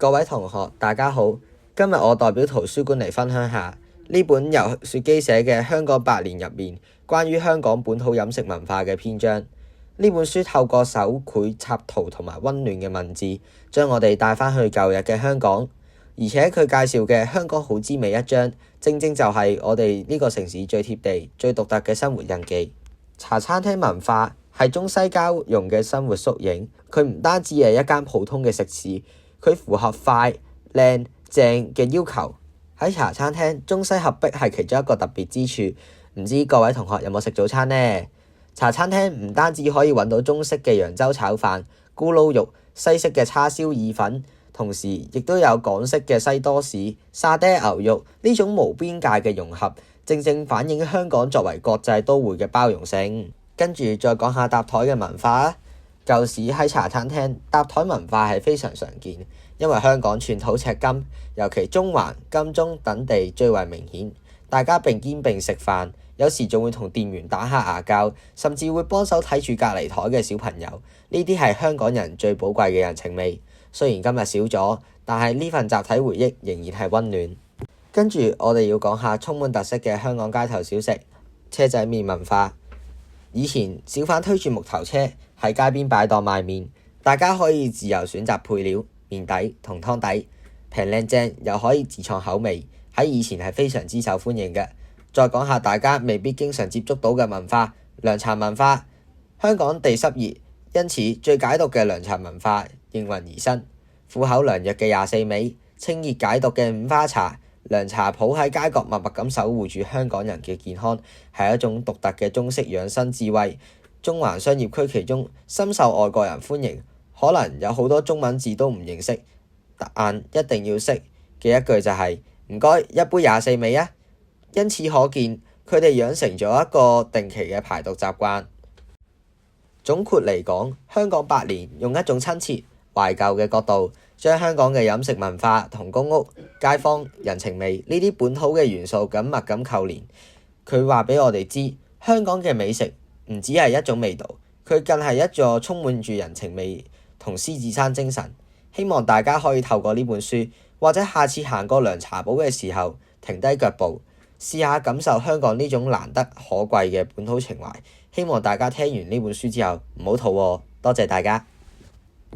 各位同學，大家好。今日我代表圖書館嚟分享下呢本由雪姬寫嘅《香港8年》入面關於香港本土飲食文化嘅篇章。呢本書透過手繪插圖同埋溫暖嘅文字，將我哋帶返去舊日嘅香港。而且佢介紹嘅香港好滋味一章，正正就係我哋呢個城市最貼地、最獨特嘅生活印記。茶餐廳文化係中西交融嘅生活縮影，佢唔單止係一間普通嘅食肆，佢符合快、靚、正嘅要求。喺茶餐廳，中西合璧係其中一個特別之處。唔知各位同學有冇食早餐呢？茶餐廳唔單止可以揾到中式嘅揚州炒飯、咕嚕肉、西式嘅叉燒意粉，同時亦都有港式嘅西多士、沙爹牛肉，呢種無邊界嘅融合，正正反映香港作為國際都會嘅包容性。跟住再講下搭台嘅文化啊。舊時喺茶餐廳搭台文化係非常常見，因為香港寸土尺金，尤其中環、金鐘等地最為明顯。大家並肩並食飯，有時仲會同店員打下牙膠，甚至會幫手睇住隔離台嘅小朋友。呢啲係香港人最寶貴嘅人情味。雖然今日少咗，但係呢份集體回憶仍然係溫暖。跟住我哋要講下充滿特色嘅香港街頭小食車仔麵文化。以前小販推住木頭車喺街邊擺檔賣麵，大家可以自由選擇配料、麵底同湯底，平靚正又可以自創口味，喺以前係非常之受歡迎嘅。再講下大家未必經常接觸到嘅文化，涼茶文化。香港地濕熱，因此最解毒嘅涼茶文化應運而生。苦口良藥嘅24味，清熱解毒嘅五花茶，涼茶鋪喺街角默默咁守護住香港人嘅健康，係一種獨特嘅中式養生智慧。中環商業區其中深受外國人歡迎，可能有好多中文字都唔認識，但一定要識嘅一句就係唔該一杯24味啊！因此可見佢哋養成咗一個定期嘅排毒習慣。總括嚟講，香港8年用一種親切懷舊嘅角度，將香港嘅飲食文化同公屋、街坊、人情味呢啲本土嘅元素緊密咁扣連。佢話俾我哋知，香港嘅美食唔只係一種味道，佢更係一座充滿住人情味同獅子山精神。希望大家可以透過呢本書，或者下次行過涼茶鋪嘅時候，停低腳步，試下感受香港呢種難得可貴嘅本土情懷。希望大家聽完呢本書之後唔好肚餓。多謝大家。